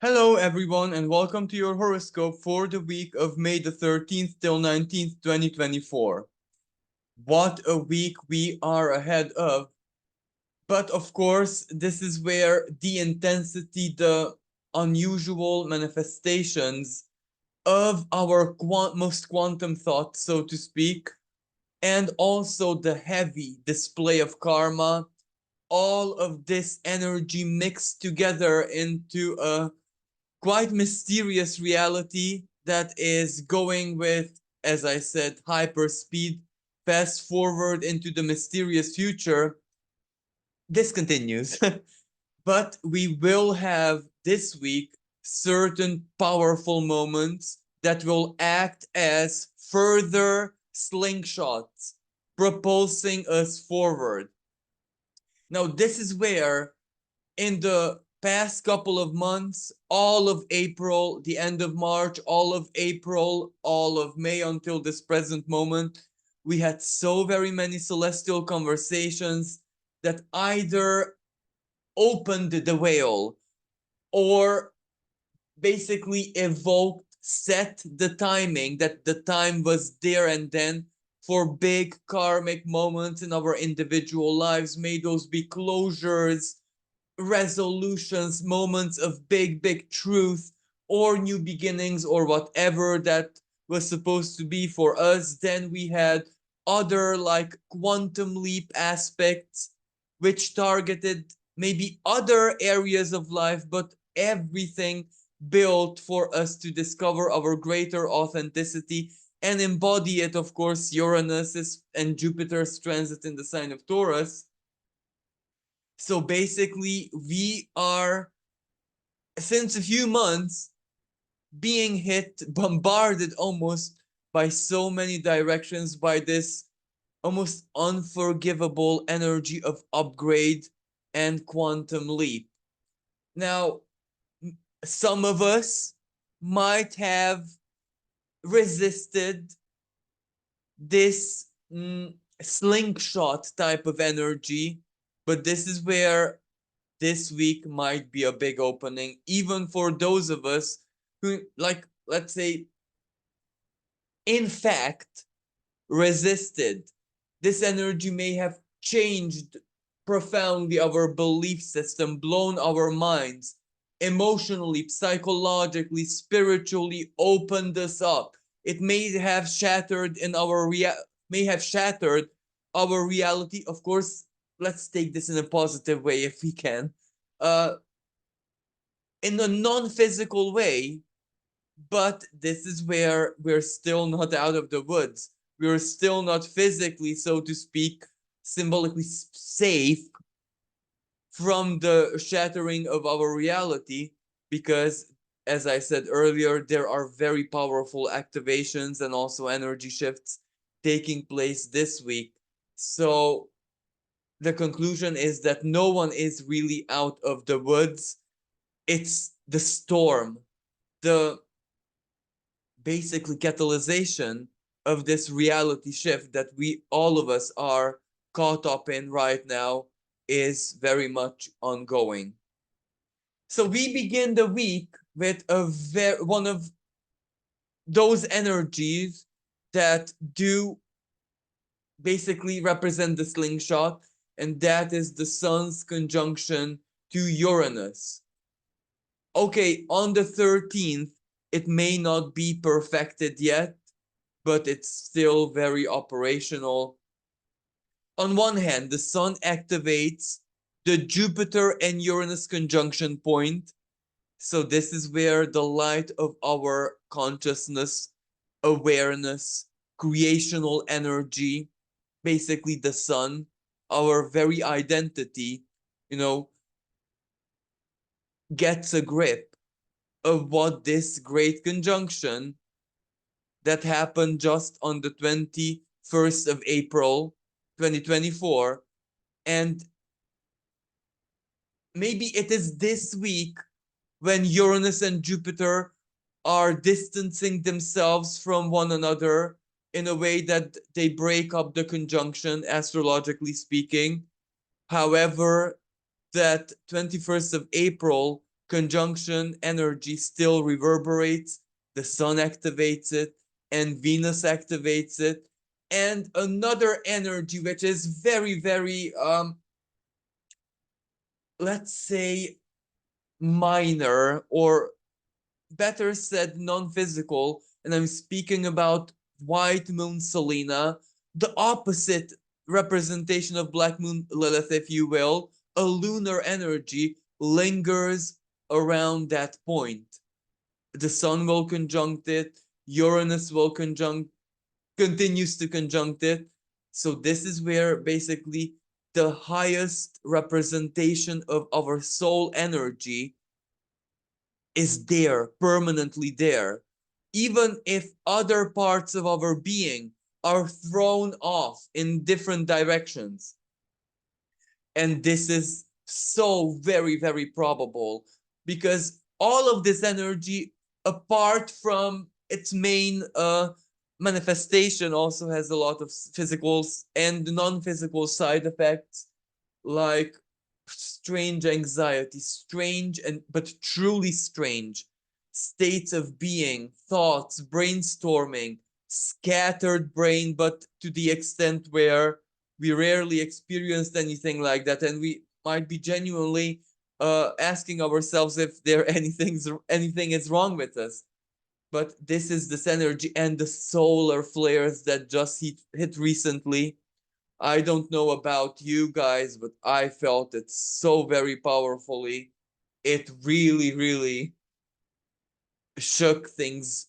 Hello, everyone, and welcome to your horoscope for the week of May the 13th till 19th, 2024. What a week we are ahead of. But of course, this is where the intensity, the unusual manifestations of our most quantum thought, so to speak, and also the heavy display of karma, all of this energy mixed together into a quite mysterious reality that is going with, as I said, hyper speed, fast forward into the mysterious future. This continues. But we will have this week certain powerful moments that will act as further slingshots, propulsing us forward. Now, this is where in the past couple of months, all of April, the end of March, all of April, all of May until this present moment, we had so very many celestial conversations that either opened the whale or basically evoked, set the timing that the time was there and then for big karmic moments in our individual lives. May those be closures, resolutions, moments of big truth, or new beginnings, or whatever that was supposed to be for us. Then we had other like quantum leap aspects, which targeted maybe other areas of life, but everything built for us to discover our greater authenticity and embody it. Of course, Uranus and Jupiter's transit in the sign of Taurus. So basically, we are, since a few months, being hit, bombarded almost by so many directions by this almost unforgivable energy of upgrade and quantum leap. Now, some of us might have resisted this slingshot type of energy, but this is where this week might be a big opening, even for those of us who, like, let's say, in fact, resisted. This energy may have changed profoundly our belief system, blown our minds, emotionally, psychologically, spiritually, opened us up. It may have shattered may have shattered our reality. Of course, let's take this in a positive way if we can. Uh, in a non-physical way, but this is where we're still not out of the woods. We're still not physically, so to speak, symbolically safe from the shattering of our reality, because, as I said earlier, there are very powerful activations and also energy shifts taking place this week. So the conclusion is that no one is really out of the woods. It's the storm, the basically catalyzation of this reality shift that we all of us are caught up in right now is very much ongoing. So we begin the week with one of those energies that do basically represent the slingshot, and that is the sun's conjunction to Uranus. Okay, on the 13th, it may not be perfected yet, but it's still very operational. On one hand, the sun activates the Jupiter and Uranus conjunction point. So this is where the light of our consciousness, awareness, creational energy, basically the sun, our very identity, you know, gets a grip of what this great conjunction that happened just on the 21st of April, 2024. And maybe it is this week when Uranus and Jupiter are distancing themselves from one another in a way that they break up the conjunction, astrologically speaking. However, that 21st of April conjunction energy still reverberates. The sun activates it, and Venus activates it. And another energy which is very, very, let's say, minor, or better said, non-physical, and I'm speaking about white moon Selena, the opposite representation of black moon Lilith, if you will, a lunar energy lingers around that point. The sun will conjunct it, Uranus will continues to conjunct it. So this is where basically the highest representation of our soul energy is there, permanently there. Even if other parts of our being are thrown off in different directions. And this is so very, very probable, because all of this energy, apart from its main manifestation, also has a lot of physical and non-physical side effects, like strange anxiety, strange and but truly strange states of being, thoughts, brainstorming, scattered brain, but to the extent where we rarely experienced anything like that, and we might be genuinely asking ourselves if anything is wrong with us. But this is this energy, and the solar flares that just hit recently. I don't know about you guys, but I felt it so very powerfully. It really, really shook things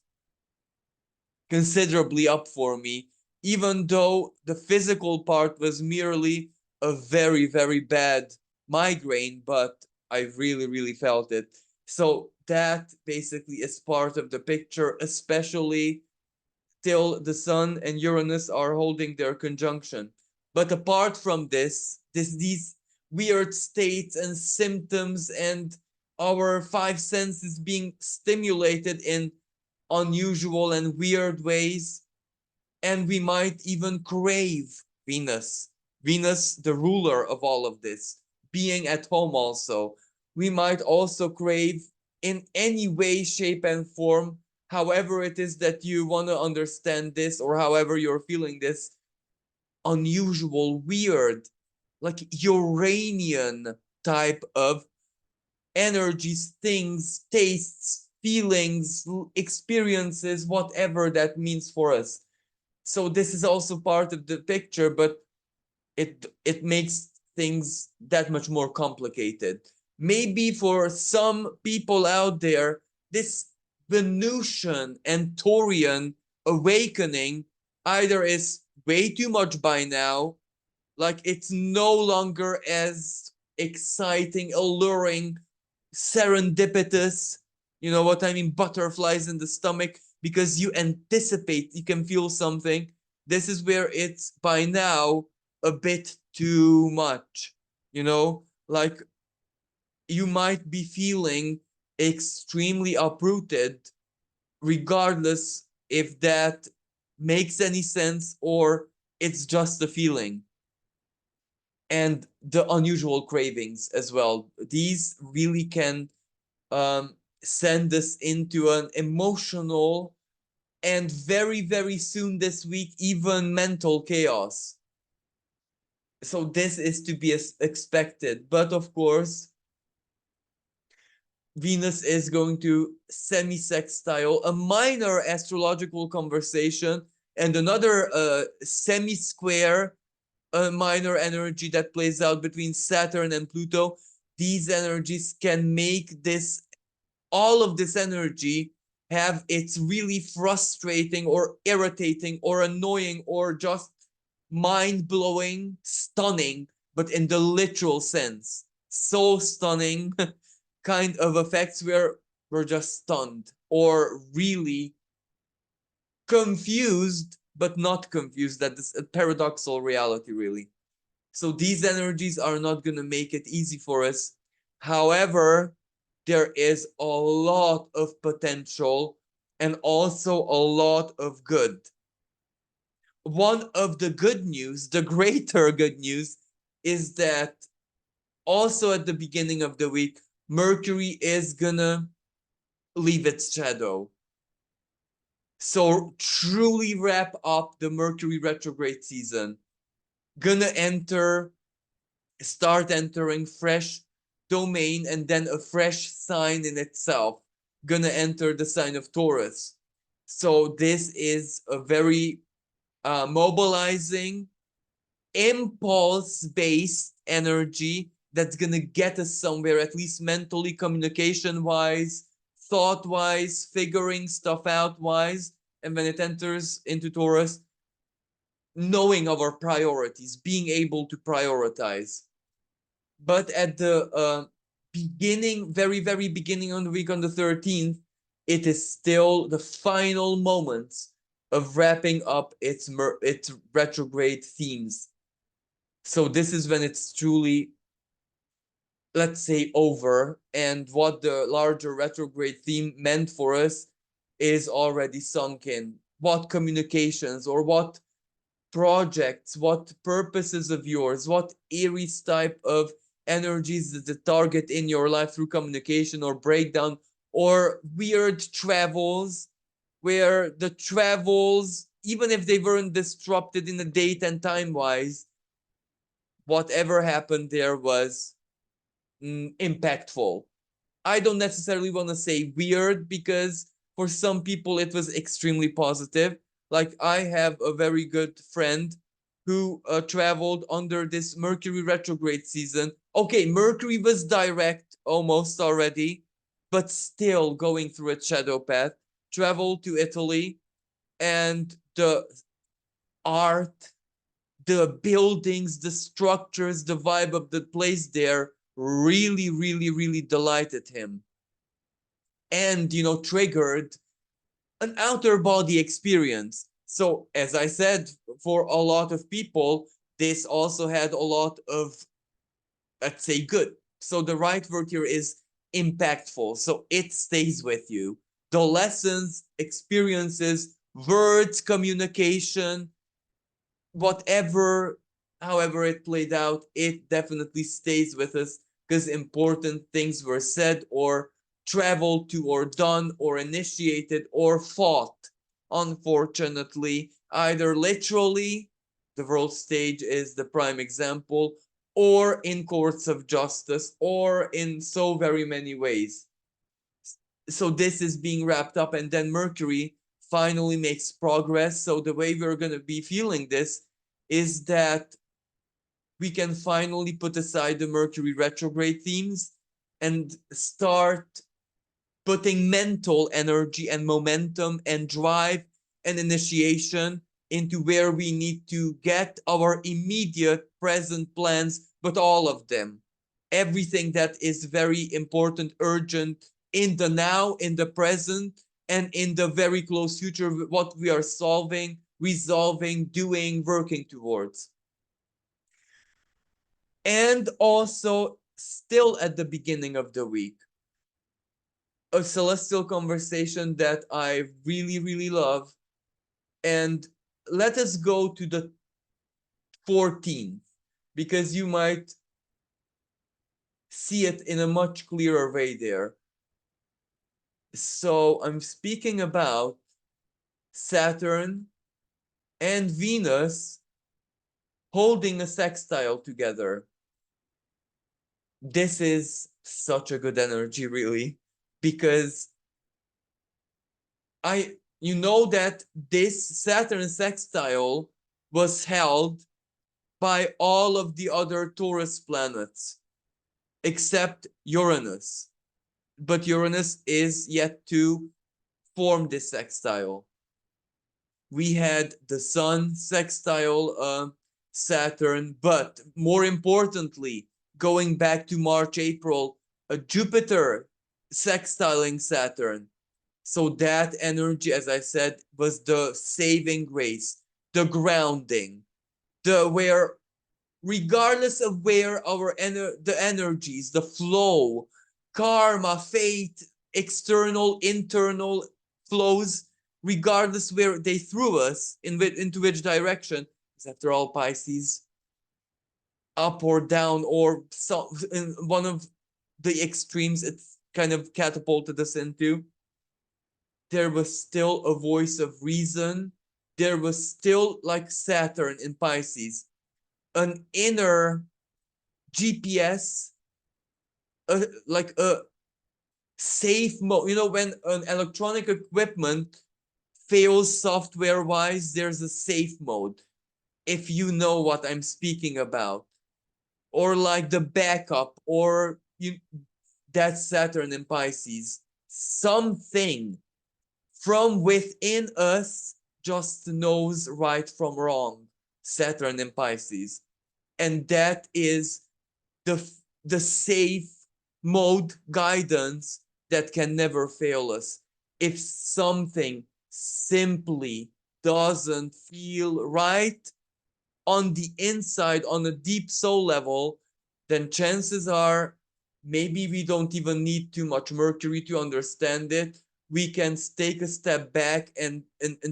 considerably up for me, even though the physical part was merely a very, very bad migraine, but I really, really felt it. So that basically is part of the picture, especially till the Sun and Uranus are holding their conjunction. But apart from these weird states and symptoms and our five senses being stimulated in unusual and weird ways, and we might even crave Venus. Venus, the ruler of all of this, being at home also. We might also crave in any way, shape, and form, however it is that you want to understand this, or however you're feeling this, unusual, weird, like Uranian type of energies, things, tastes, feelings, experiences, whatever that means for us. So this is also part of the picture, but it makes things that much more complicated. Maybe for some people out there, this Venusian and Taurian awakening either is way too much by now, like it's no longer as exciting, alluring, serendipitous, you know what I mean, butterflies in the stomach, because you anticipate, you can feel something. This is where it's by now a bit too much, you know, like you might be feeling extremely uprooted, regardless if that makes any sense or it's just a feeling. And the unusual cravings as well. These really can send us into an emotional and very, very soon this week, even mental chaos. So this is to be expected. But of course, Venus is going to semi-sextile, a minor astrological conversation, and another semi-square, a minor energy that plays out between Saturn and Pluto. These energies can make this, all of this energy, have its really frustrating or irritating or annoying or just mind-blowing, stunning, but in the literal sense, so stunning kind of effects where we're just stunned or really confused, but not confused. That is a paradoxical reality, really. So these energies are not going to make it easy for us. However, there is a lot of potential and also a lot of good. One of the good news, the greater good news, is that also at the beginning of the week, Mercury is gonna leave its shadow. So truly wrap up the Mercury retrograde season. Gonna start entering fresh domain and then a fresh sign in itself. Gonna enter the sign of Taurus. So this is a very mobilizing, impulse-based energy that's gonna get us somewhere, at least mentally, communication-wise, thought-wise, figuring stuff out-wise. And when it enters into Taurus, knowing our priorities, being able to prioritize. But at the beginning, very, very beginning on the week on the 13th, it is still the final moments of wrapping up its retrograde themes. So this is when it's truly, let's say, over, and what the larger retrograde theme meant for us is already sunk in. What communications or what projects, what purposes of yours, what Aries type of energies is the target in your life through communication or breakdown or weird travels, where the travels, even if they weren't disrupted in the date and time wise, whatever happened there was impactful. I don't necessarily want to say weird because for some people it was extremely positive. Like I have a very good friend who traveled under this Mercury retrograde season. Okay, Mercury was direct almost already, but still going through its shadow path. Traveled to Italy, and the art, the buildings, the structures, the vibe of the place there really, really, really delighted him. And, triggered an outer body experience. So, as I said, for a lot of people, this also had a lot of, let's say, good. So, the right word here is impactful. So, it stays with you. The lessons, experiences, words, communication, whatever, however it played out, it definitely stays with us because important things were said or traveled to or done or initiated or fought, unfortunately, either literally, the world stage is the prime example, or in courts of justice, or in so very many ways. So this is being wrapped up, and then Mercury finally makes progress. So the way we're going to be feeling this is that we can finally put aside the Mercury retrograde themes and start putting mental energy and momentum and drive and initiation into where we need to get our immediate present plans, but all of them. Everything that is very important, urgent in the now, in the present, and in the very close future, what we are solving, resolving, doing, working towards. And also, still at the beginning of the week, a celestial conversation that I really, really love. And let us go to the 14th, because you might see it in a much clearer way there. So I'm speaking about Saturn and Venus holding a sextile together. This is such a good energy, really, because you know that this Saturn sextile was held by all of the other Taurus planets except Uranus. But Uranus is yet to form this sextile. We had the Sun sextile Saturn, but more importantly, going back to March, April, a Jupiter sextiling Saturn. So that energy, as I said, was the saving grace, the grounding, the where, regardless of where the energies, the flow, karma, fate, external, internal flows, regardless where they threw us, into which direction, because after all, Pisces, up or down, or in one of the extremes it's kind of catapulted us into, there was still a voice of reason. There was still, like Saturn in Pisces, an inner GPS, like a safe mode. You know, when an electronic equipment fails software wise, there's a safe mode, if you know what I'm speaking about. Or like the backup, or that's Saturn in Pisces. Something from within us just knows right from wrong. Saturn in Pisces. And that is the the safe mode guidance that can never fail us. If something simply doesn't feel right on the inside, on a deep soul level, then chances are maybe we don't even need too much Mercury to understand it. We can take a step back and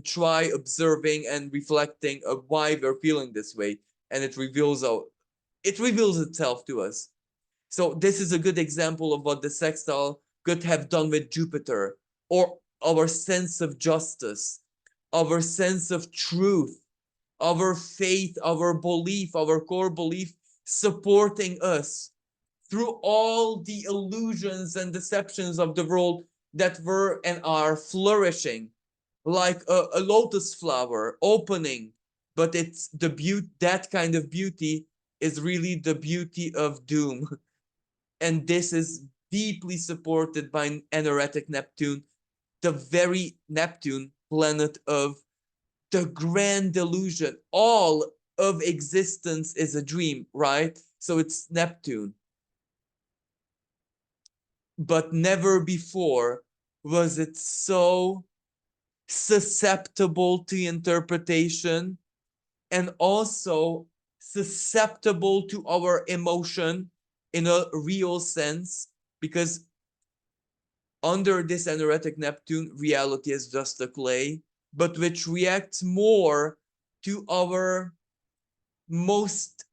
try observing and reflecting of why we're feeling this way. And it reveals itself to us. So this is a good example of what the sextile could have done with Jupiter, or our sense of justice, our sense of truth, our faith, our belief, our core belief supporting us through all the illusions and deceptions of the world that were and are flourishing like a lotus flower opening. But it's the beauty, that kind of beauty is really the beauty of doom. And this is deeply supported by an energetic Neptune, the very Neptune, planet of the grand delusion. All of existence is a dream, right? So it's Neptune. But never before was it so susceptible to interpretation, and also susceptible to our emotion in a real sense, because under this energetic Neptune, reality is just a clay, but which reacts more to our most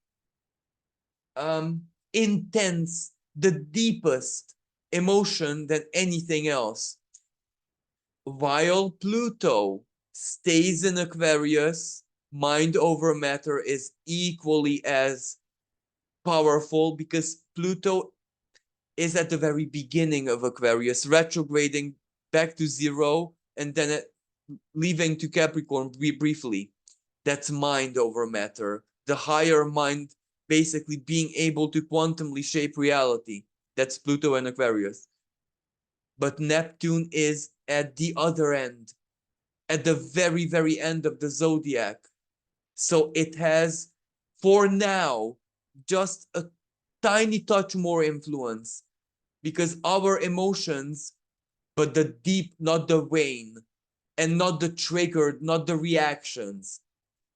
intense, the deepest emotion than anything else. While Pluto stays in Aquarius, mind over matter is equally as powerful, because Pluto is at the very beginning of Aquarius, retrograding back to zero and then leaving to Capricorn briefly. That's mind over matter. The higher mind basically being able to quantumly shape reality. That's Pluto and Aquarius. But Neptune is at the other end, at the very, very end of the zodiac. So it has, for now, just a tiny touch more influence, because our emotions, but the deep, not the wane, and not the triggered, not the reactions,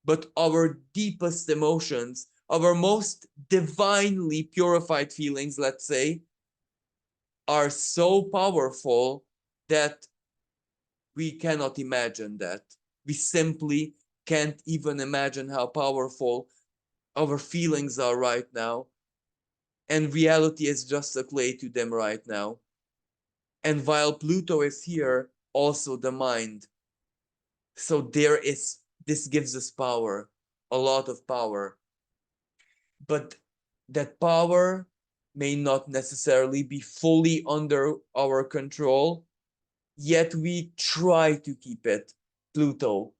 but our deepest emotions, our most divinely purified feelings, let's say, are so powerful that we cannot imagine that. We simply can't even imagine how powerful our feelings are right now. And reality is just a clay to them right now. And while Pluto is here, also the mind. So this gives us power, a lot of power. But that power may not necessarily be fully under our control, yet we try to keep it. Pluto,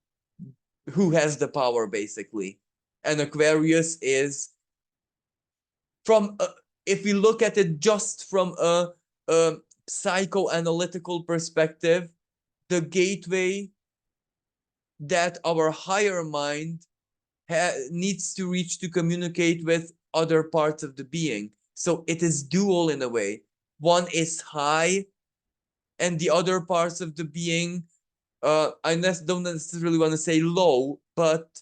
who has the power basically. And Aquarius is, if we look at it just from a psychoanalytical perspective, the gateway that our higher mind needs to reach to communicate with other parts of the being. So it is dual in a way. One is high, and the other parts of the being, I don't necessarily want to say low, but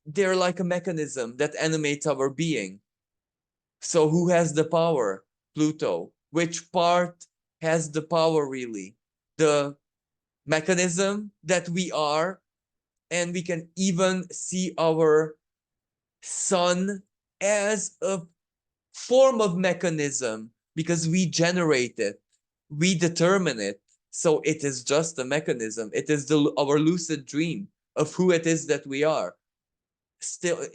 they're like a mechanism that animates our being. So who has the power? Pluto. Which part has the power really? The mechanism that we are, and we can even see our sun as a form of mechanism because we generate it, we determine it. So it is just a mechanism. It is our lucid dream of who it is that we are. Still,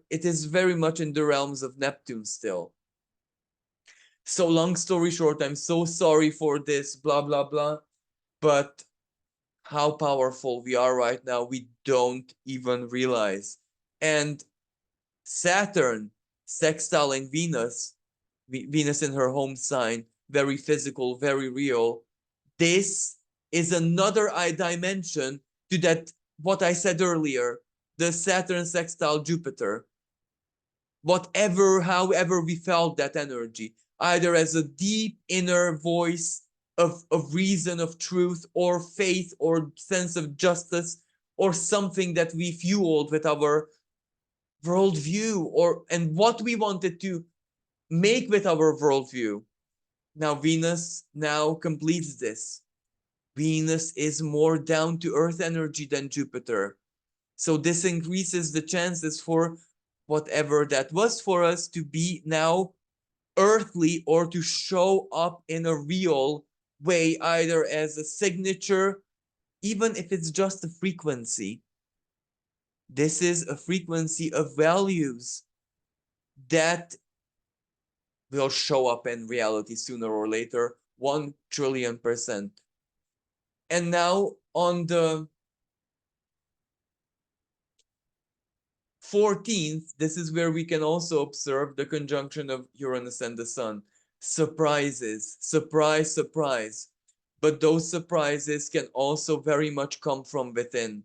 it is very much in the realms of Neptune still. So long story short, I'm so sorry for this, blah, blah, blah. But how powerful we are right now, we don't even realize. And Saturn sextiling Venus, Venus in her home sign, very physical, very real. This is another dimension to that, what I said earlier, the Saturn sextile Jupiter. Whatever, however we felt that energy, either as a deep inner voice of reason, of truth, or faith, or sense of justice, or something that we fueled with our worldview, and what we wanted to make with our worldview. Now Venus now completes this. Venus is more down to earth energy than Jupiter. So this increases the chances for whatever that was for us to be now earthly, or to show up in a real way, either as a signature, even if it's just a frequency. This is a frequency of values that will show up in reality sooner or later, 1,000,000,000,000%. And now on the 14th, this is where we can also observe the conjunction of Uranus and the Sun. Surprises, surprise, surprise. But those surprises can also very much come from within.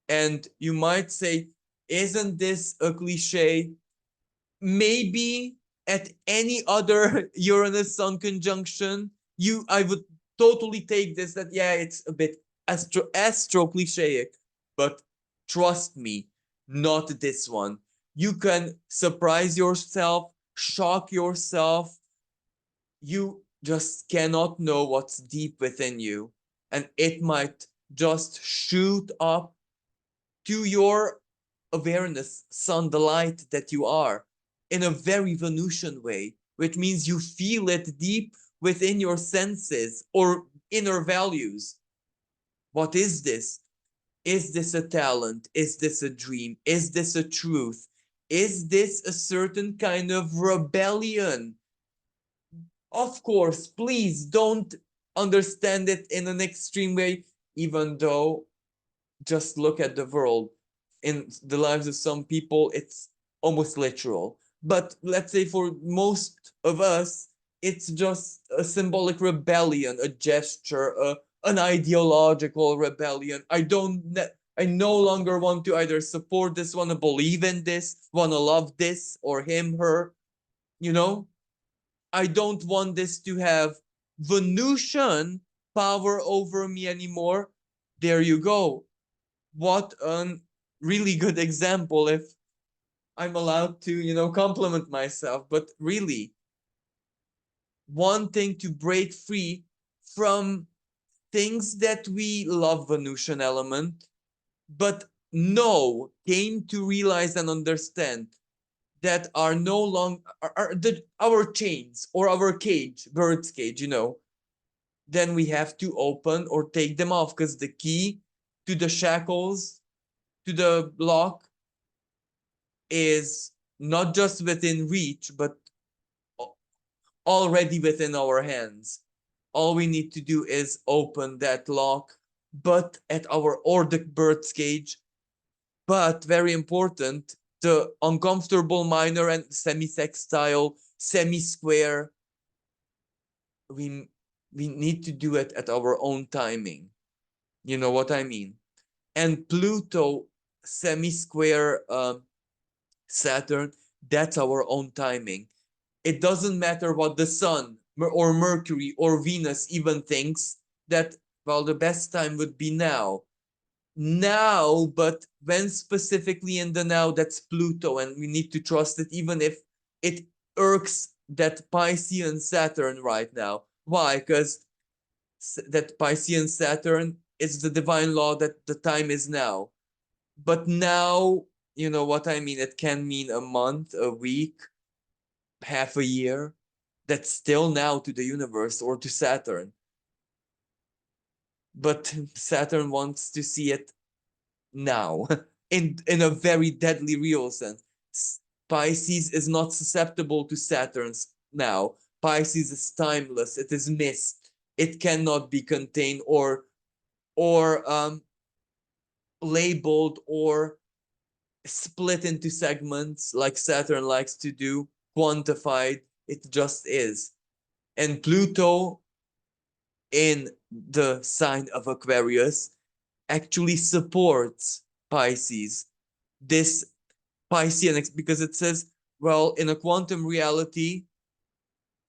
And you might say, isn't this a cliche? Maybe at any other Uranus-Sun conjunction, I would totally take this that, yeah, it's a bit astro cliche, but trust me, not this one. You can surprise yourself, shock yourself. You just cannot know what's deep within you, and it might just shoot up to your awareness, sun, the light that you are, in a very Venusian way, which means you feel it deep within your senses or inner values. What is this? Is this a talent? Is this a dream? Is this a truth? Is this a certain kind of rebellion? Of course, please don't understand it in an extreme way, even though just look at the world. In the lives of some people, it's almost literal. But let's say for most of us, it's just a symbolic rebellion, a gesture, an ideological rebellion. I no longer want to either support this, want to believe in this, want to love this or him, her. I don't want this to have Venusian power over me anymore. There you go. What a really good example, if I'm allowed to, compliment myself. But really, wanting to break free from things that we love, Venusian element, but came to realize and understand that are no longer our chains or our cage, bird's cage, then we have to open or take them off, because the key to the shackles, to the lock, is not just within reach, but already within our hands. All we need to do is open that lock, but at our Ordic bird's cage. But very important, the uncomfortable minor and semi-sextile, semi-square, we need to do it at our own timing. You know what I mean? And Pluto, semi-square Saturn, that's our own timing. It doesn't matter what the Sun or Mercury or Venus even thinks, that, well, the best time would be now. But when specifically in the now, that's Pluto, and we need to trust it, even if it irks that Piscean Saturn right now. Why? Because that Piscean Saturn is the divine law that the time is now. But now, you know what I mean? It can mean a month, a week, half a year, that's still now to the universe or to Saturn. But Saturn wants to see it now in a very deadly real sense. Pisces is not susceptible to Saturn's now. Pisces is timeless. It is mist. It cannot be contained or labeled or split into segments like Saturn likes to do, quantified. It just is. And Pluto in the sign of Aquarius actually supports Pisces. This Piscean, because it says, well, in a quantum reality,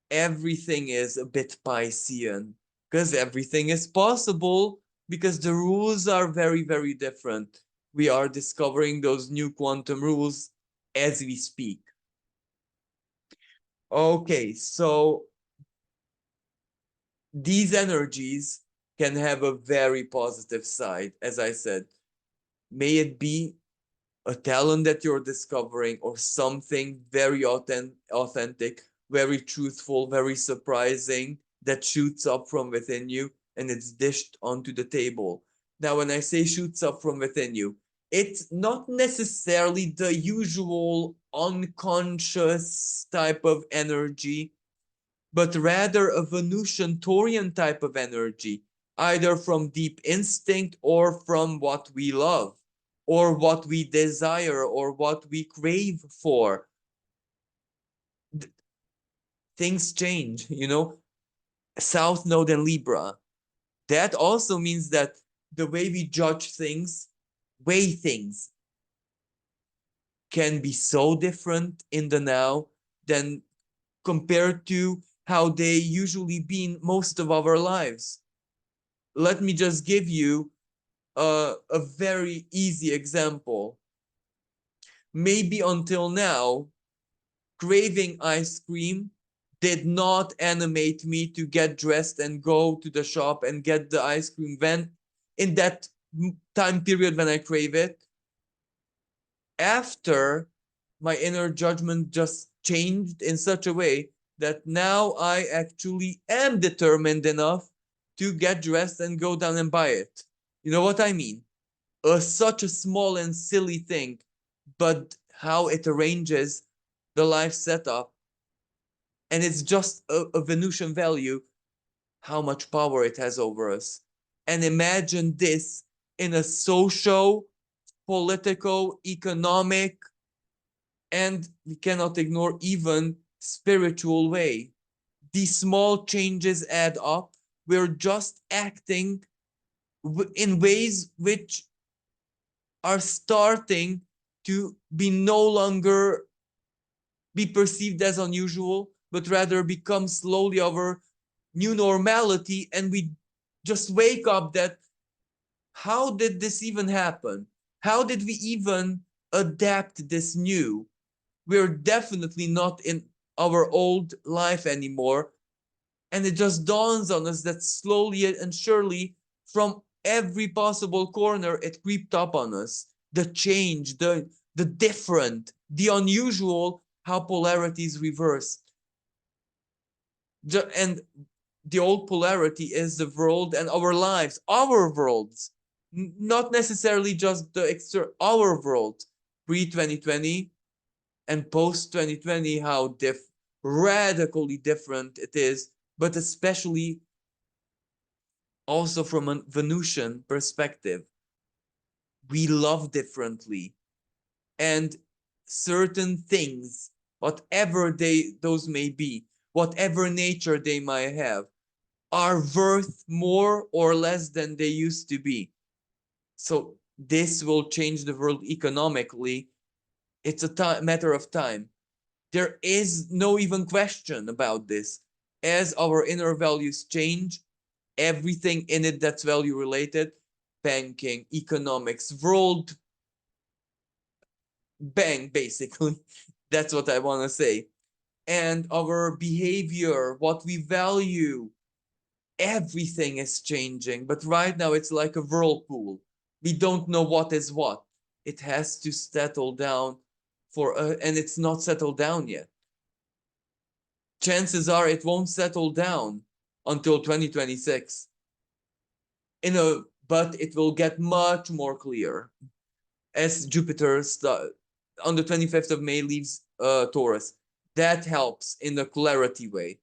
everything is a bit Piscean because everything is possible because the rules are very, very different. We are discovering those new quantum rules as we speak. Okay, so these energies can have a very positive side, as I said. May it be a talent that you're discovering or something very authentic, very truthful, very surprising that shoots up from within you and it's dished onto the table. Now, when I say shoots up from within you, it's not necessarily the usual unconscious type of energy, but rather a Venusian Taurian type of energy, either from deep instinct or from what we love, or what we desire, or what we crave for. Things change, South Node and Libra. That also means that the way we judge things, weigh things, can be so different in the now than compared to how they usually been most of our lives. Let me just give you a very easy example. Maybe until now, craving ice cream did not animate me to get dressed and go to the shop and get the ice cream when in that time period when I crave it. After, my inner judgment just changed in such a way that now I actually am determined enough to get dressed and go down and buy it. You know what I mean? Such a small and silly thing, but how it arranges the life setup. And it's just a Venusian value, how much power it has over us. And imagine this in a social, political, economic, and we cannot ignore even spiritual way. These small changes add up. We're just acting in ways which are starting to be no longer be perceived as unusual, but rather become slowly our new normality. And we just wake up that, how did this even happen? How did we even adapt this new? We're definitely not in our old life anymore. And it just dawns on us that slowly and surely, from every possible corner, it creeped up on us. The change, the different, the unusual, how polarity is reversed. And the old polarity is the world and our lives, our worlds, not necessarily just the extra, our world, pre-2020 and post-2020, how radically different it is, but especially also from a Venusian perspective. We love differently, and certain things, whatever those may be, whatever nature they might have, are worth more or less than they used to be. So this will change the world economically. It's a matter of time. There is no even question about this. As our inner values change, everything in it that's value related, banking, economics, world, bang, basically. That's what I want to say. And our behavior, what we value, everything is changing. But right now it's like a whirlpool. We don't know what is what. It has to settle down and it's not settled down yet. chances are it won't settle down until 2026. But it will get much more clear as Jupiter on the 25th of May leaves Taurus. That helps in a clarity way,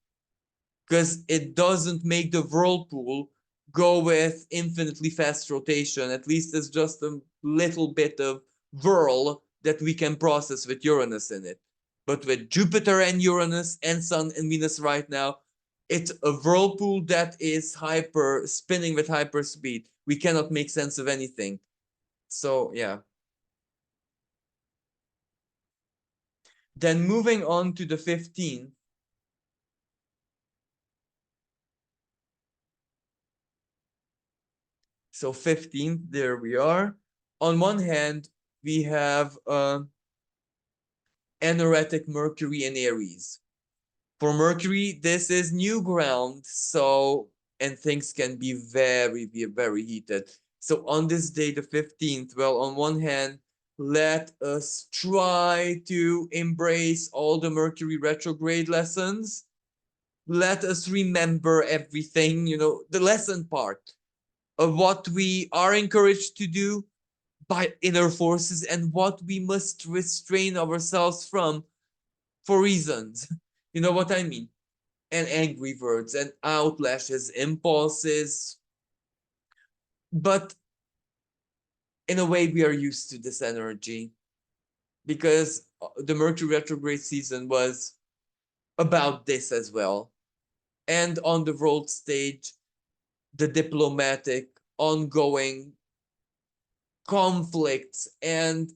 because it doesn't make the whirlpool go with infinitely fast rotation. At least it's just a little bit of whirl that we can process with Uranus in it. But with Jupiter and Uranus and Sun and Venus right now, it's a whirlpool that is spinning with hyper speed. We cannot make sense of anything. So yeah. Then moving on to the 15th. So 15th, there we are. On one hand, we have anaretic Mercury in Aries. For Mercury, this is new ground, and things can be very, very heated. So on this day, the 15th, well, on one hand, let us try to embrace all the Mercury retrograde lessons. Let us remember everything, the lesson part of what we are encouraged to do by inner forces and what we must restrain ourselves from for reasons. You know what I mean? And angry words and outlashes, impulses. But in a way, we are used to this energy because the Mercury retrograde season was about this as well. And on the world stage, the diplomatic, ongoing conflicts and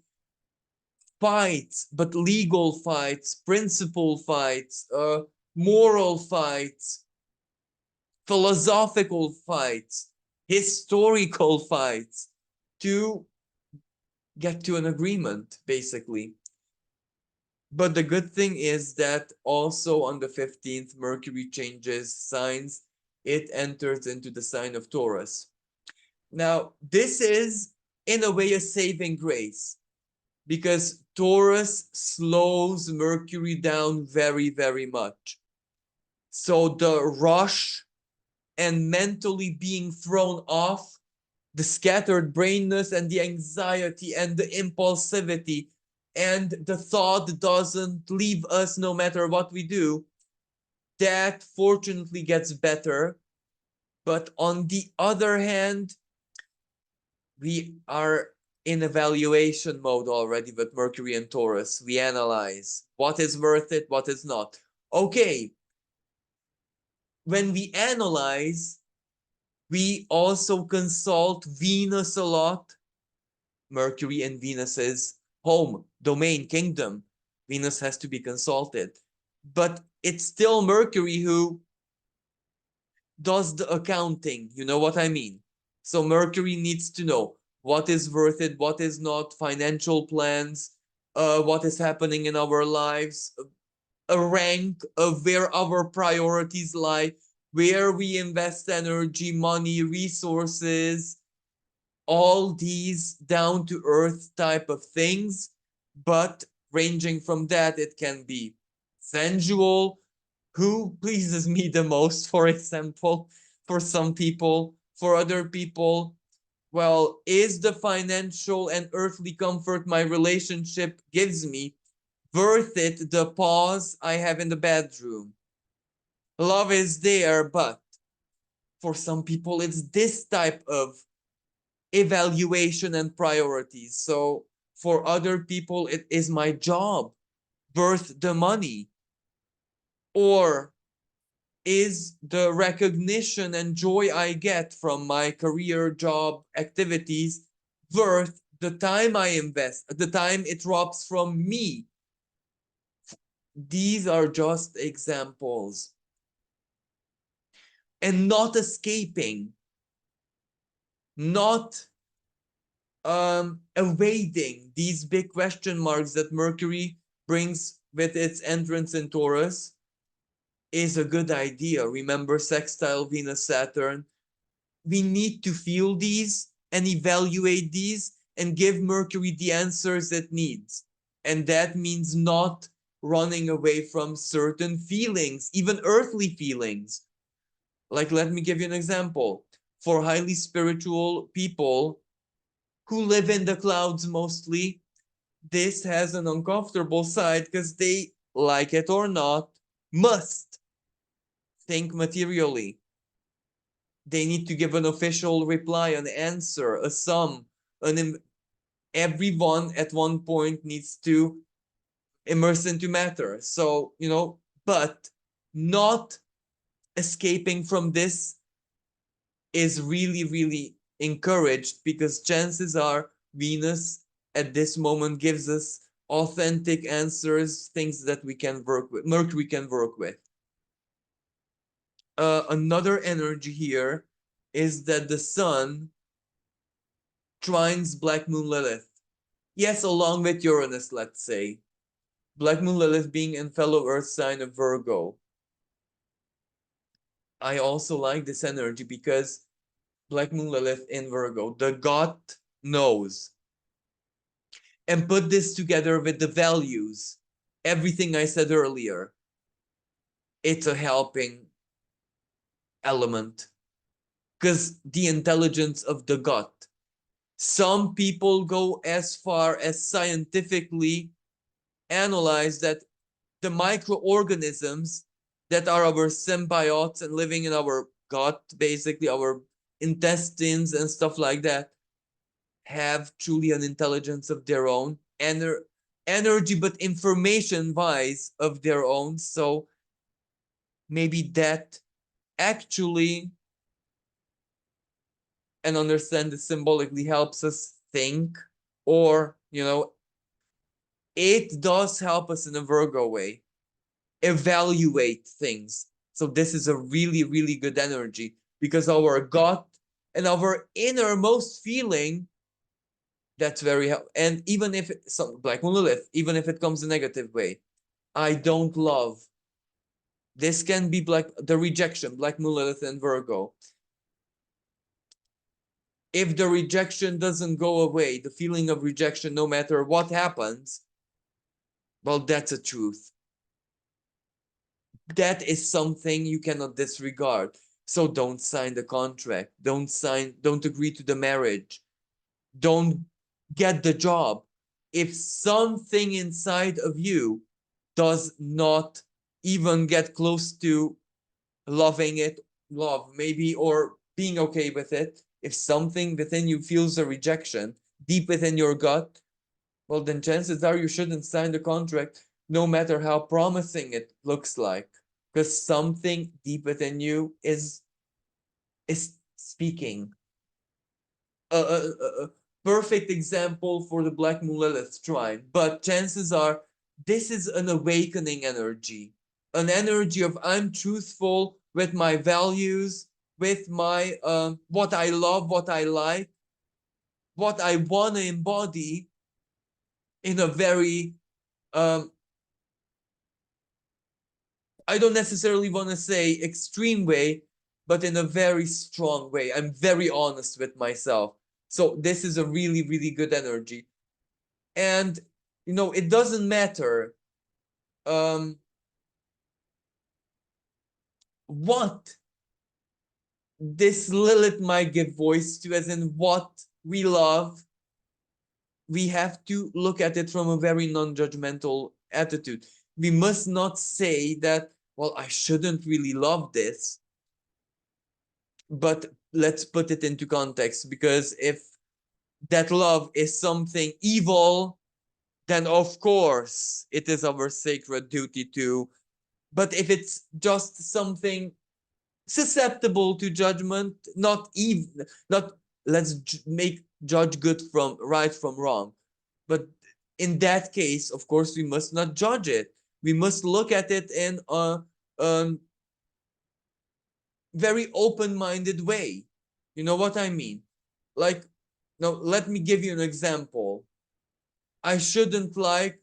fights, but legal fights, principle fights, moral fights, philosophical fights, historical fights to get to an agreement, basically. But the good thing is that also on the 15th, Mercury changes signs. It enters into the sign of Taurus. Now, this is, in a way, a saving grace, because Taurus slows Mercury down very, very much. So the rush and mentally being thrown off, the scattered brainness and the anxiety and the impulsivity and the thought doesn't leave us no matter what we do, that fortunately gets better. But on the other hand, we are in evaluation mode already with Mercury and Taurus. We analyze what is worth it, what is not. Okay, when we analyze, we also consult Venus a lot. Mercury and Venus's home, domain, kingdom. Venus has to be consulted. But it's still Mercury who does the accounting. You know what I mean? So Mercury needs to know what is worth it, what is not, financial plans, what is happening in our lives, a rank of where our priorities lie, where we invest energy, money, resources, all these down to earth type of things. But ranging from that, it can be sensual, who pleases me the most, for example, for some people. For other people, well, is the financial and earthly comfort my relationship gives me worth it, the pause I have in the bedroom? Love is there, but for some people, it's this type of evaluation and priorities. So for other people, it is my job worth the money? Or is the recognition and joy I get from my career, job, activities worth the time I invest, the time it robs from me? These are just examples. And not escaping, not evading these big question marks that Mercury brings with its entrance in Taurus is a good idea. Remember, sextile Venus Saturn. We need to feel these and evaluate these and give Mercury the answers it needs. And that means not running away from certain feelings, even earthly feelings. Like, let me give you an example. For highly spiritual people who live in the clouds mostly, this has an uncomfortable side because they, like it or not, must think materially. They need to give an official reply, an answer, a sum, everyone at one point needs to immerse into matter. So, but not escaping from this is really, really encouraged, because chances are Venus at this moment gives us authentic answers, things that we can work with, Mercury can work with. Another energy here is that the sun trines Black Moon Lilith. Yes, along with Uranus, let's say. Black Moon Lilith being in fellow Earth sign of Virgo. I also like this energy because Black Moon Lilith in Virgo, the God knows. And put this together with the values, everything I said earlier, it's a helping element. Because the intelligence of the gut. Some people go as far as scientifically analyze that the microorganisms that are our symbiotes and living in our gut, basically our intestines and stuff like that, have truly an intelligence of their own, energy, but information wise of their own. So maybe that actually, and understand it symbolically, helps us think, or it does help us in a Virgo way evaluate things. So this is a really, really good energy, because our gut and our innermost feeling, that's very helpful. And even if some Black Moon Lilith, even if it comes a negative way, I don't love. This can be the rejection, Black Moon Lilith and Virgo. If the rejection doesn't go away, the feeling of rejection, no matter what happens, well, that's a truth. That is something you cannot disregard. So don't sign the contract. Don't agree to the marriage. Don't get the job. If something inside of you does not even get close to loving it, love maybe, or being okay with it, if something within you feels a rejection deep within your gut, well, then chances are you shouldn't sign the contract, no matter how promising it looks like, because something deep within you is speaking. A perfect example for the Black Moon Lilith trine, but chances are this is an awakening energy, an energy of I'm truthful with my values, with my what I love, what I like, what I want to embody in a very I don't necessarily want to say extreme way, but in a very strong way. I'm very honest with myself. So this is a really, really good energy. And, it doesn't matter what this Lilith might give voice to, as in what we love. We have to look at it from a very non-judgmental attitude. We must not say that, well, I shouldn't really love this. But let's put it into context, because if that love is something evil, then of course it is our sacred duty to. But if it's just something susceptible to judgment, not even, not let's make judge good from right from wrong. But in that case, of course, we must not judge it. We must look at it in a very open-minded way. You know what I mean? Like, now let me give you an example. I shouldn't like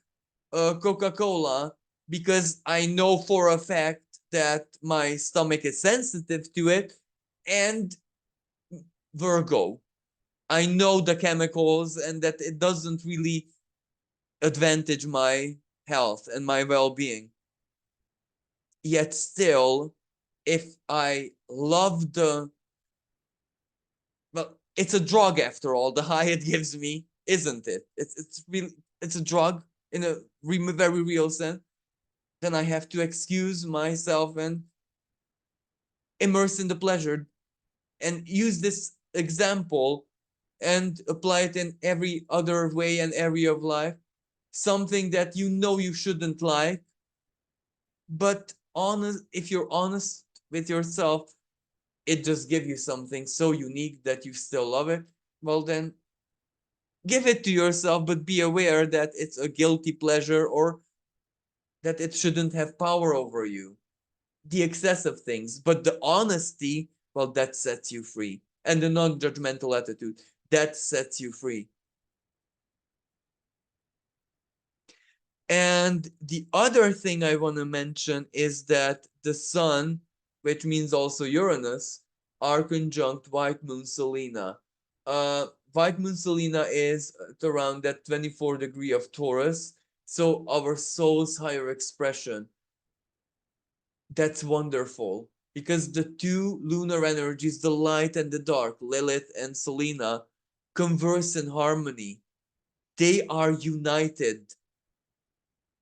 Coca-Cola because I know for a fact that my stomach is sensitive to it, and Virgo, I know the chemicals and that it doesn't really advantage my health and my well-being. Yet still, if I love well, it's a drug after all, the high it gives me, isn't it? It's a drug in a very real sense. Then I have to excuse myself and immerse in the pleasure and use this example and apply it in every other way and area of life. Something that you know you shouldn't like, but honest, if you're honest with yourself, it just gives you something so unique that you still love it. Well, then give it to yourself, but be aware that it's a guilty pleasure or that it shouldn't have power over you. The excessive things, but the honesty, well, that sets you free. And the non-judgmental attitude, that sets you free. And the other thing I want to mention is that the sun, which means also Uranus, are conjunct White Moon Selena. White Moon Selena is around that 24 degree of Taurus, so our soul's higher expression. That's wonderful because the two lunar energies, the light and the dark, Lilith and Selena, converse in harmony. They are united.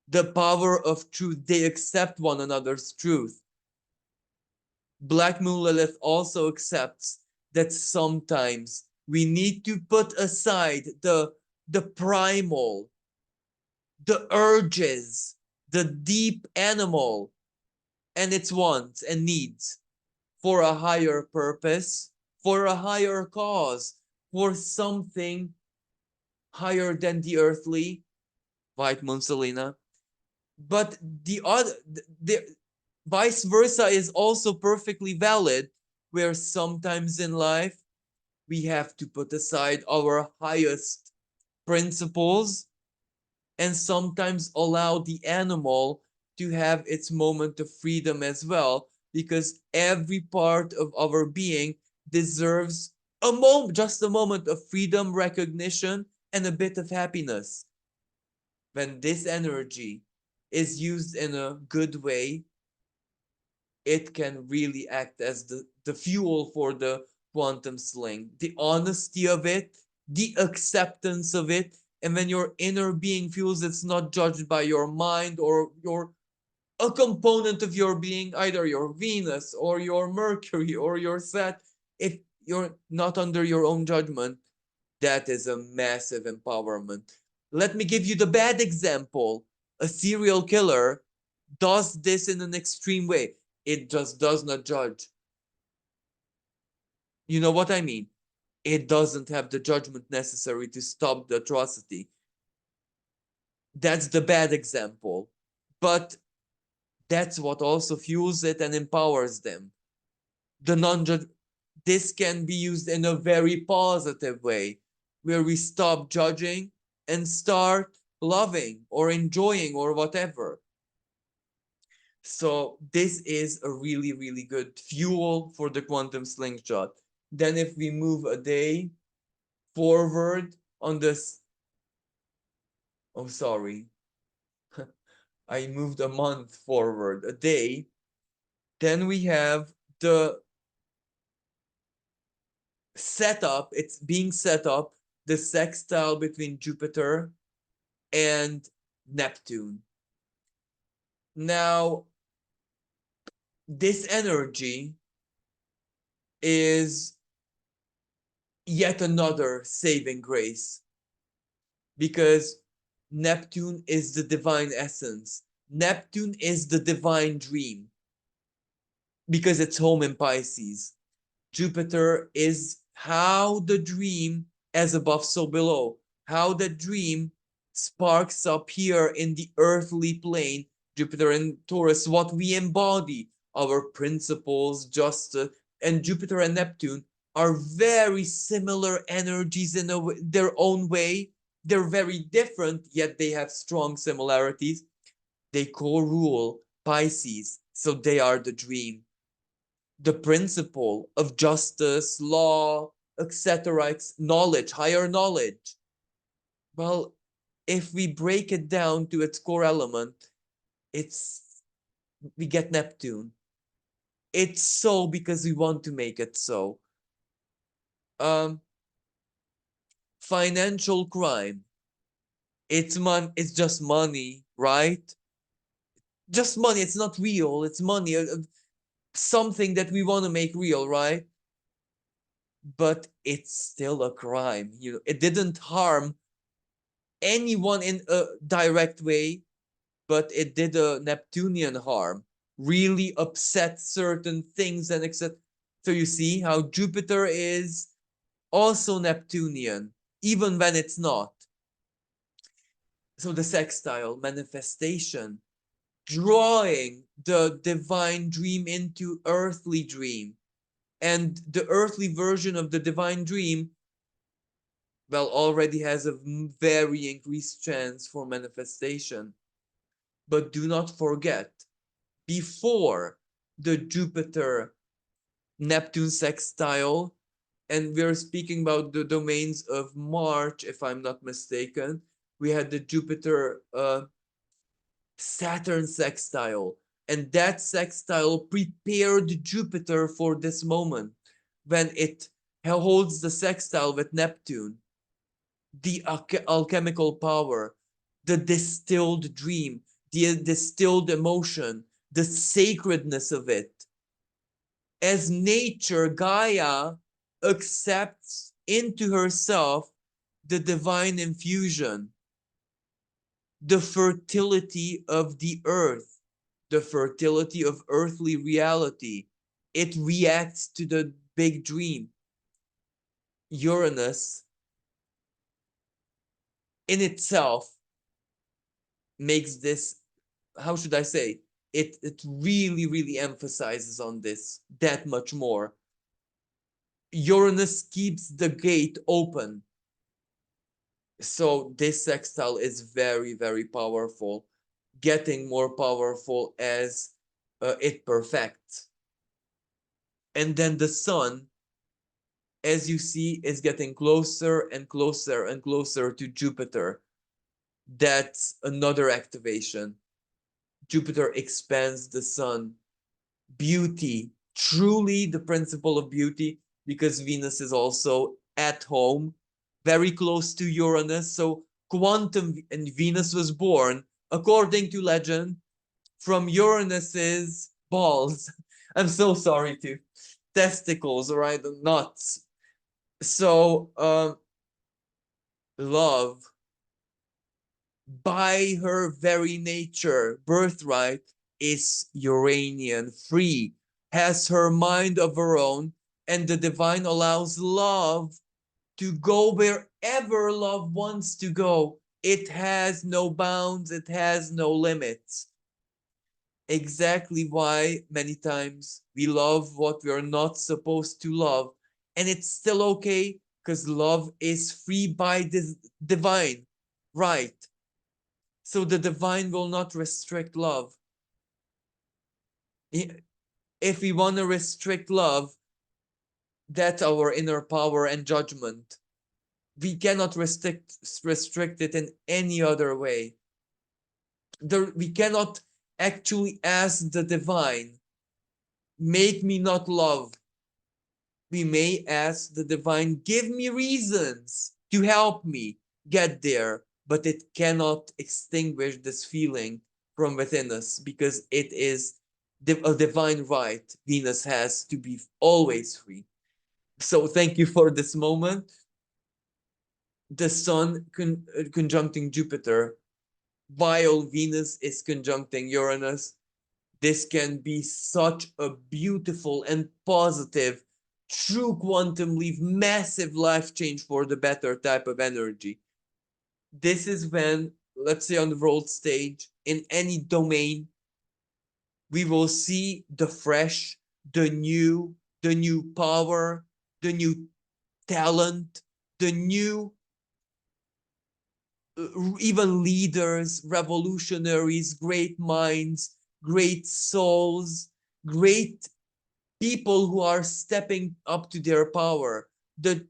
The power of truth, they accept one another's truth. Black Moon Lilith also accepts that sometimes we need to put aside the primal, the urges, the deep animal and its wants and needs for a higher purpose, for a higher cause, for something higher than the earthly, White Moon Selena. But the vice versa is also perfectly valid, where sometimes in life we have to put aside our highest principles and sometimes allow the animal to have its moment of freedom as well, because every part of our being deserves a moment, just a moment of freedom, recognition, and a bit of happiness. When this energy is used in a good way, it can really act as the fuel for the quantum sling. The honesty of it, the acceptance of it, and when your inner being feels it's not judged by your mind or a component of your being, either your Venus or your Mercury or your Sat, if you're not under your own judgment, that is a massive empowerment. Let me give you the bad example. A serial killer does this in an extreme way. It just does not judge. You know what I mean? It doesn't have the judgment necessary to stop the atrocity. That's the bad example. But that's what also fuels it and empowers them. The non-judge, this can be used in a very positive way, where we stop judging and start loving or enjoying or whatever. So this is a really, really good fuel for the quantum slingshot. Then if we move a day forward on this, oh, sorry. I moved a month forward, a day. Then we have the setup, it's being set up, the sextile between Jupiter and Neptune. Now, this energy is yet another saving grace because Neptune is the divine essence. Neptune is the divine dream because it's home in Pisces. Jupiter is how the dream, as above, so below, how the dream sparks up here in the earthly plane. Jupiter and Taurus, what we embody, our principles, justice, and Jupiter and Neptune are very similar energies in their own way. They're very different, yet they have strong similarities. They co-rule Pisces, so they are the dream. The principle of justice, law, etc., knowledge, higher knowledge. Well, if we break it down to its core element, we get Neptune. It's so because we want to make it so. Financial crime. It's just money, right? Just money. It's not real. It's money. Something that we want to make real, right? But it's still a crime. It didn't harm anyone in a direct way, but it did a Neptunian harm. Really upset certain things and etc. So you see how Jupiter is also Neptunian, even when it's not. So the sextile, manifestation, drawing the divine dream into earthly dream. And the earthly version of the divine dream, well, already has a very increased chance for manifestation. But do not forget, before the Jupiter Neptune sextile, and we're speaking about the domains of March, if I'm not mistaken, we had the Jupiter Saturn sextile, and that sextile prepared Jupiter for this moment when it holds the sextile with Neptune, the alchemical power, the distilled dream, the distilled emotion, the sacredness of it. As nature, Gaia, accepts into herself the divine infusion, the fertility of the earth, the fertility of earthly reality. It reacts to the big dream. Uranus in itself makes this, how should I say, it really, really emphasizes on this that much more. Uranus keeps the gate open. So this sextile is very, very powerful, getting more powerful as it perfects. And then the sun, as you see, is getting closer and closer and closer to Jupiter. That's another activation. Jupiter expands the sun. Beauty, truly the principle of beauty, because Venus is also at home, very close to Uranus. So quantum, and Venus was born, according to legend, from Uranus's balls. I'm so sorry to testicles, right? Nuts. So love, by her very nature, birthright, is Uranian, free, has her mind of her own, and the divine allows love to go wherever love wants to go. It has no bounds, it has no limits. Exactly why many times we love what we are not supposed to love, and it's still okay because love is free by this divine right. So the divine will not restrict love. If we want to restrict love, that's our inner power and judgment. We cannot restrict it in any other way. We cannot actually ask the divine, make me not love. We may ask the divine, give me reasons to help me get there, but it cannot extinguish this feeling from within us because it is a divine right Venus has to be always free. So thank you for this moment. The sun conjuncting Jupiter, while Venus is conjuncting Uranus. This can be such a beautiful and positive, true quantum leap, massive life change for the better type of energy. This is when, let's say on the world stage, in any domain, we will see the fresh, the new power, the new talent, the new even leaders, revolutionaries, great minds, great souls, great people who are stepping up to their power, the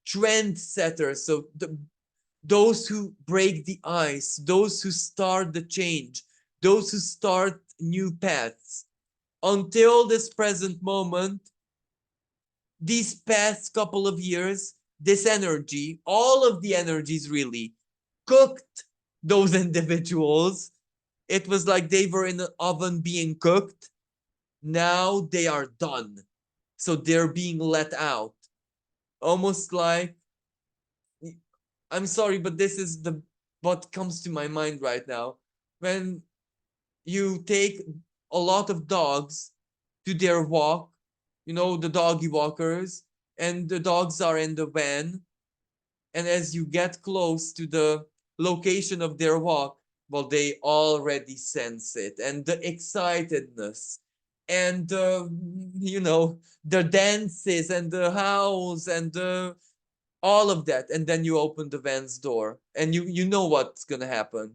trendsetters. So those who break the ice, those who start the change, those who start new paths. Until this present moment, these past couple of years, this energy, all of the energies really, cooked those individuals. It was like they were in an oven being cooked. Now they are done. So they're being let out. Almost like, I'm sorry, but this is the what comes to my mind right now. When you take a lot of dogs to their walk, the doggy walkers, and the dogs are in the van, and as you get close to the location of their walk, well, they already sense it, and the excitedness, and the dances and the howls and all of that, and then you open the van's door, and you know what's gonna happen.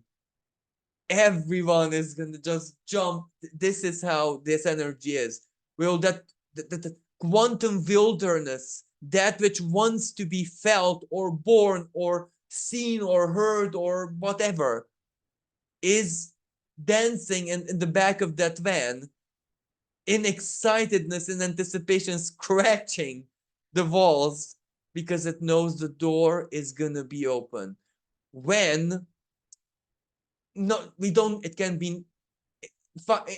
Everyone is gonna just jump. This is how this energy is. Well, that quantum wilderness, that which wants to be felt or born or seen or heard or whatever, is dancing in the back of that van in excitedness and anticipation, scratching the walls because it knows the door is gonna be open. When no, we don't. It can be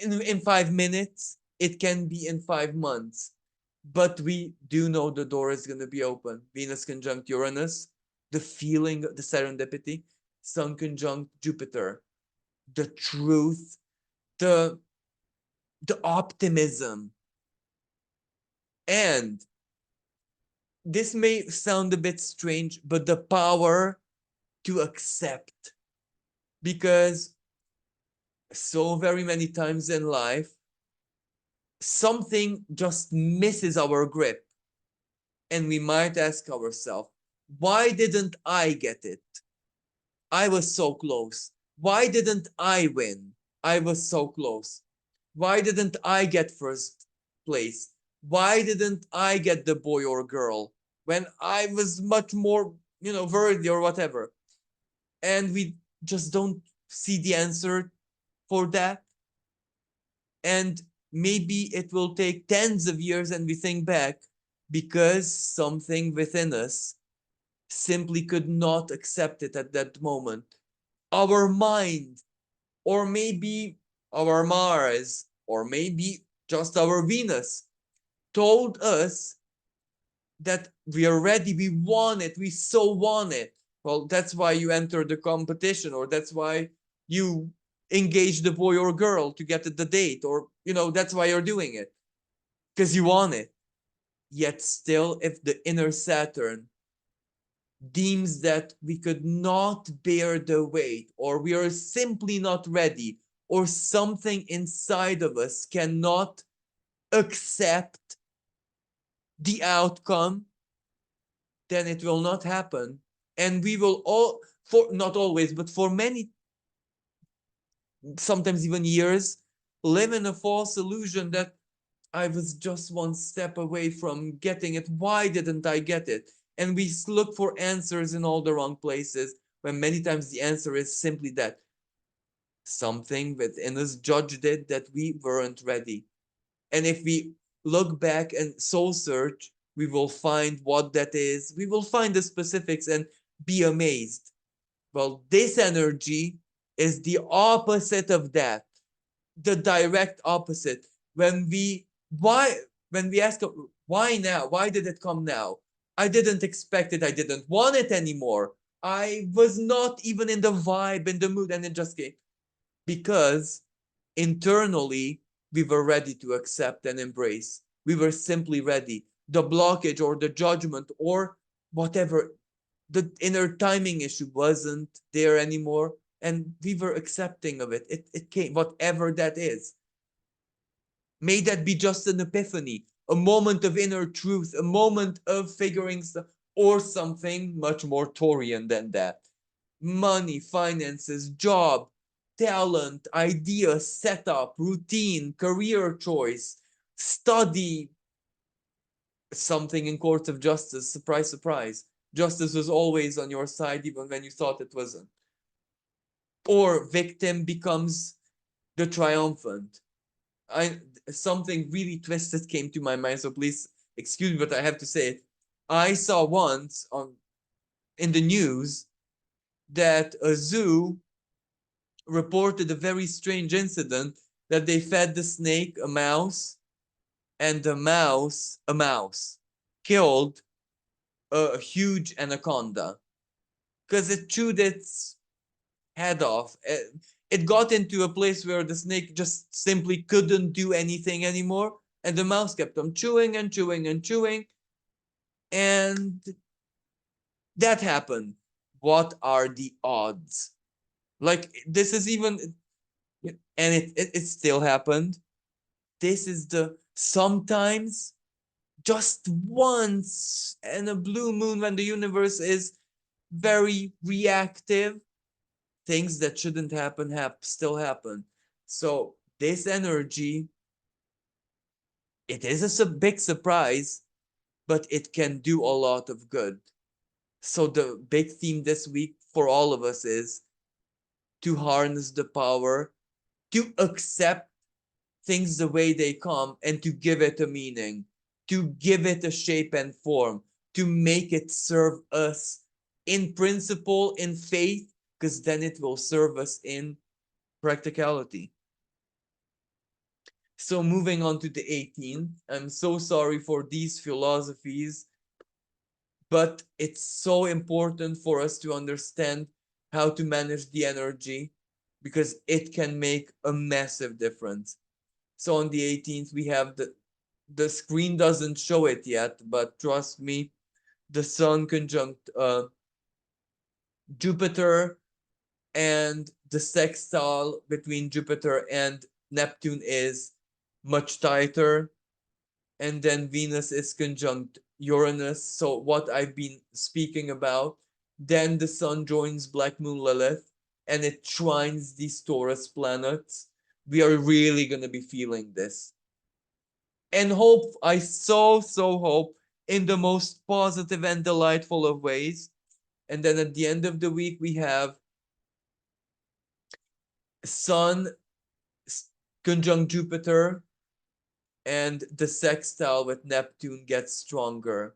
in 5 minutes. It can be in 5 months. But we do know the door is going to be open. Venus conjunct Uranus, the feeling, the serendipity, Sun conjunct Jupiter, the truth, the optimism. And this may sound a bit strange, but the power to accept. Because so very many times in life, something just misses our grip. And we might ask ourselves, why didn't I get it? I was so close. Why didn't I win? I was so close. Why didn't I get first place? Why didn't I get the boy or girl when I was much more, worthy or whatever? And we just don't see the answer for that. And maybe it will take tens of years and we think back because something within us simply could not accept it at that moment. Our mind, or maybe our Mars, or maybe just our Venus, told us that we are ready, we want it, we so want it. Well, that's why you enter the competition, or that's why you engage the boy or girl to get the date, or that's why you're doing it, because you want it. Yet still, if the inner Saturn deems that we could not bear the weight, or we are simply not ready, or something inside of us cannot accept the outcome, then it will not happen. And we will all, for not always, but for many, sometimes even years, live in a false illusion that I was just one step away from getting it. Why didn't I get it? And we look for answers in all the wrong places, when many times the answer is simply that something within us judged it that we weren't ready. And if we look back and soul search, we will find what that is. We will find the specifics and be amazed. Well, this energy is the opposite of that, the direct opposite. When we ask why now, why did it come now? I didn't expect it. I didn't want it anymore. I was not even in the vibe, in the mood, and it just came because internally we were ready to accept and embrace. We were simply ready. The blockage or the judgment or whatever, the inner timing issue wasn't there anymore, and we were accepting of it. It came, whatever that is. May that be just an epiphany, a moment of inner truth, a moment of figuring stuff, or something much more Taurian than that. Money, finances, job, talent, idea, setup, routine, career choice, study, something in court of justice, surprise, surprise. Justice was always on your side, even when you thought it wasn't. Or victim becomes the triumphant. Something really twisted came to my mind, so please excuse me, but I have to say it. I saw once in the news that a zoo reported a very strange incident that they fed the snake a mouse, and the mouse, a mouse, killed a huge anaconda because it chewed its head off. It got into a place where the snake just simply couldn't do anything anymore, and the mouse kept on chewing and chewing and chewing, and that happened. What are the odds? Like, this is even, and it still happened. This is the sometimes, just once in a blue moon, when the universe is very reactive, things that shouldn't happen still happen. So this energy, it is a big surprise, but it can do a lot of good. So the big theme this week for all of us is to harness the power, to accept things the way they come, and to give it a meaning, to give it a shape and form, to make it serve us in principle, in faith, because then it will serve us in practicality. So moving on to the 18th, I'm so sorry for these philosophies, but it's so important for us to understand how to manage the energy, because it can make a massive difference. So on the 18th, we have the screen doesn't show it yet, but trust me, the sun conjunct Jupiter, and the sextile between Jupiter and Neptune is much tighter. And then Venus is conjunct Uranus. So what I've been speaking about, then the sun joins Black Moon Lilith, and it trines these Taurus planets. We are really going to be feeling this. And hope, I so hope, in the most positive and delightful of ways. And then at the end of the week, we have Sun conjunct Jupiter, and the sextile with Neptune gets stronger.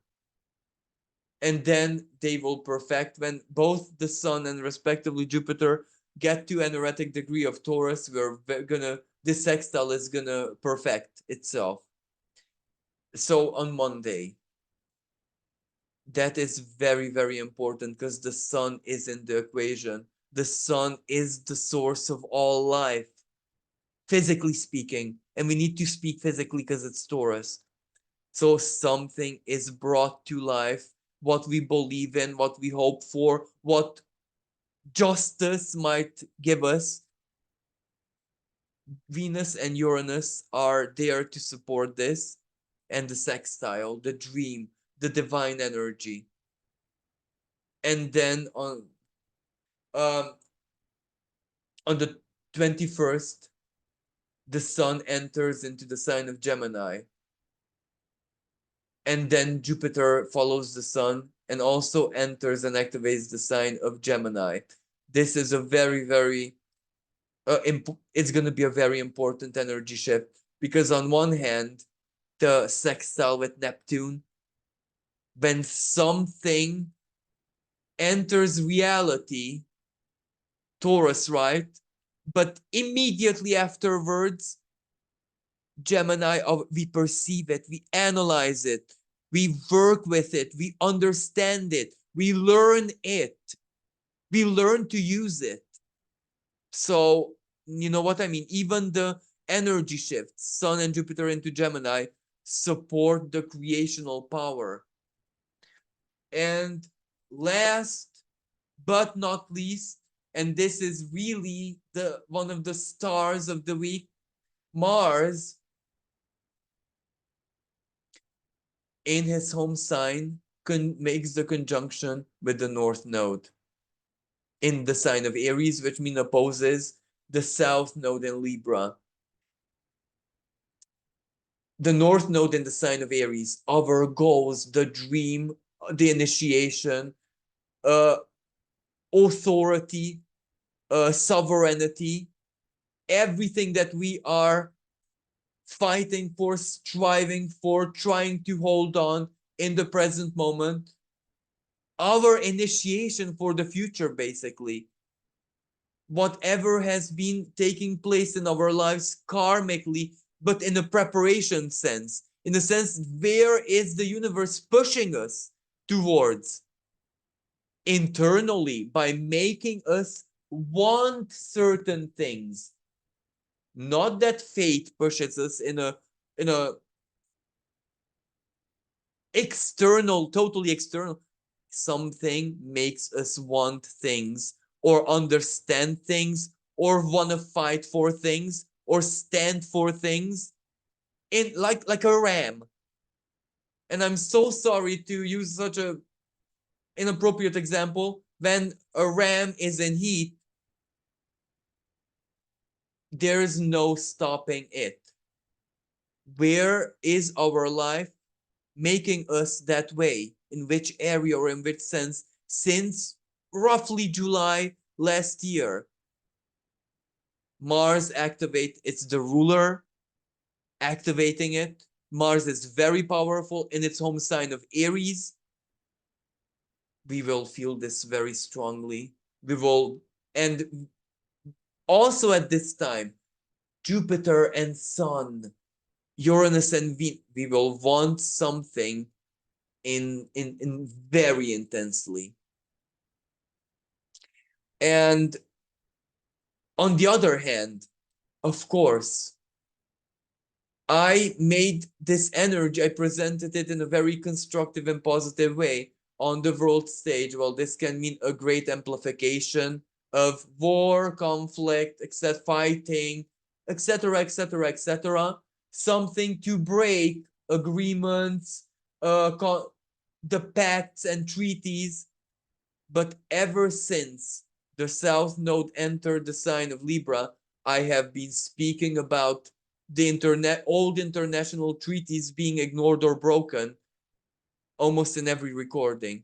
And then they will perfect when both the Sun and respectively Jupiter get to an erratic degree of Taurus. This sextile is gonna perfect itself. So on Monday, that is very important, because the sun is in the equation. The sun is the source of all life, physically speaking, and we need to speak physically because it's Taurus. So something is brought to life, what we believe in, what we hope for, what justice might give us. Venus and Uranus are there to support this, and the sextile, the dream, the divine energy. And then um, on the 21st, the sun enters into the sign of Gemini. And then Jupiter follows the sun and also enters and activates the sign of Gemini. This is a very, it's going to be a very important energy shift, because on one hand, the sextile with Neptune, when something enters reality, Taurus, right? But immediately afterwards, Gemini, we perceive it, we analyze it, we work with it, we understand it, we learn it, we learn to use it. So, you know what I mean? Even the energy shifts, Sun and Jupiter into Gemini, support the creational power. And last but not least, and this is really the one of the stars of the week, Mars in his home sign makes the conjunction with the North Node in the sign of Aries, which means opposes the South Node in Libra. The North Node in the sign of Aries overgoes the dream the initiation, authority, sovereignty, everything that we are fighting for, striving for, trying to hold on in the present moment, our initiation for the future, basically. Whatever has been taking place in our lives karmically, but in a preparation sense, in a sense, where is the universe pushing us towards? Internally, by making us want certain things. Not that fate pushes us in a external, totally external. Something makes us want things or understand things or want to fight for things or stand for things in like a ram. And I'm so sorry to use such a inappropriate example. When a ram is in heat, there is no stopping it. Where is our life making us that way? In which area or in which sense? Since roughly July last year, Mars activate, it's the ruler activating it. Mars is very powerful in its home sign of Aries. We will feel this very strongly. We will, and also at this time, Jupiter and Sun, Uranus and Venus, we will want something in very intensely. And on the other hand, of course, I made this energy, I presented it in a very constructive and positive way on the world stage. Well, this can mean a great amplification of war, conflict, etc., fighting, etc., etc., etc. Something to break agreements, the pacts and treaties. But ever since the South Node entered the sign of Libra, I have been speaking about the old international treaties being ignored or broken almost in every recording.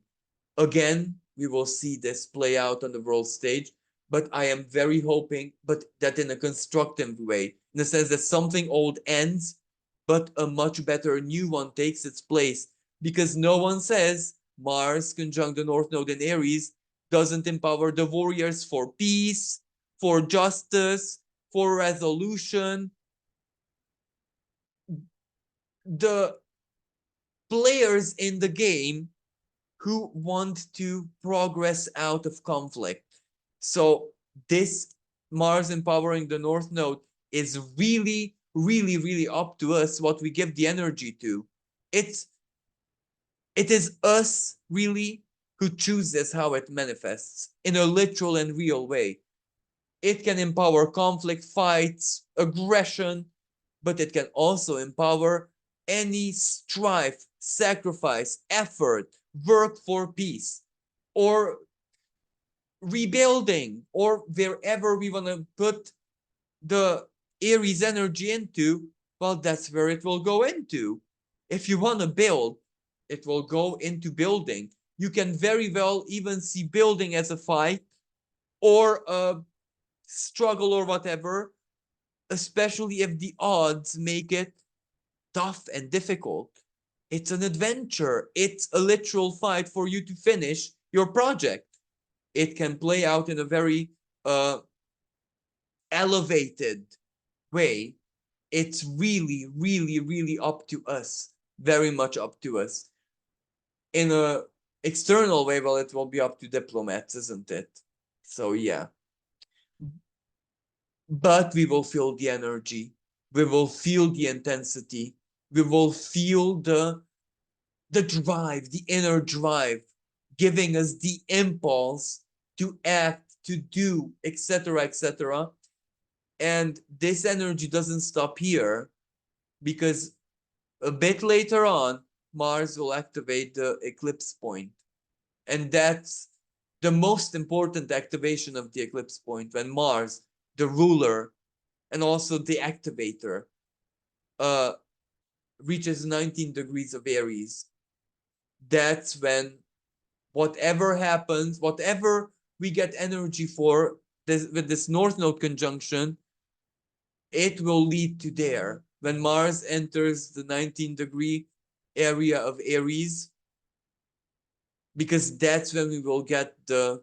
Again, we will see this play out on the world stage, but I am very hoping, but that in a constructive way, in the sense that something old ends, but a much better new one takes its place, because no one says Mars conjunct the North Node in Aries doesn't empower the warriors for peace, for justice, for resolution. The players in the game who want to progress out of conflict. So this Mars empowering the North Node is really, really, really up to us what we give the energy to. It is us really who chooses how it manifests in a literal and real way. It can empower conflict, fights, aggression, but it can also empower any strife, sacrifice, effort, work for peace, or rebuilding, or wherever we want to put the Aries energy into, well, that's where it will go into. If you want to build, it will go into building. You can very well even see building as a fight or a struggle or whatever, especially if the odds make it tough and difficult. It's an adventure. It's a literal fight for you to finish your project. It can play out in a very elevated way. It's really, really, really up to us. Very much up to us. In a external way, well, it will be up to diplomats, isn't it? So yeah. But we will feel the energy. We will feel the intensity. We will feel the drive, the inner drive, giving us the impulse to act, to do, etc., etc. And this energy doesn't stop here, because a bit later on, Mars will activate the eclipse point. And that's the most important activation of the eclipse point, when Mars, the ruler and also the activator, reaches 19 degrees of Aries. that's when whatever happens, whatever we get energy for this, with this North Node conjunction, it will lead to there. When Mars enters the 19-degree area of Aries, because that's when we will get the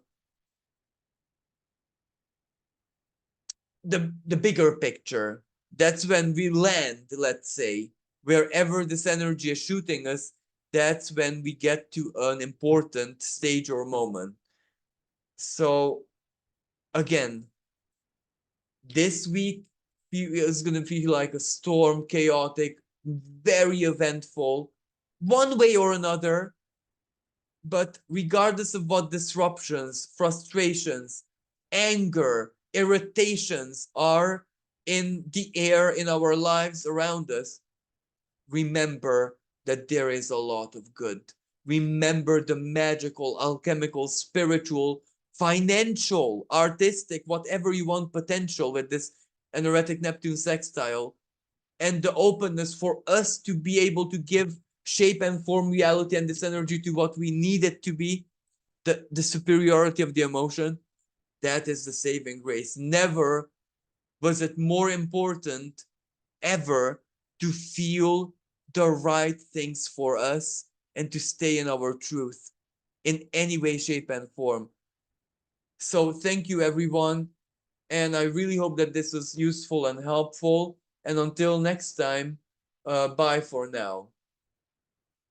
bigger picture. That's when we land, let's say, wherever this energy is shooting us, that's when we get to an important stage or moment. So again, this week is going to feel like a storm, chaotic, very eventful, one way or another. But regardless of what disruptions, frustrations, anger, irritations are in the air in our lives around us, remember that there is a lot of good. Remember the magical, alchemical, spiritual, financial, artistic, whatever you want potential with this energetic Neptune sextile, and the openness for us to be able to give shape and form reality and this energy to what we need it to be, the superiority of the emotion, that is the saving grace. Never was it more important ever to feel the right things for us and to stay in our truth in any way, shape, and form. So thank you, everyone. And I really hope that this was useful and helpful. And until next time, bye for now.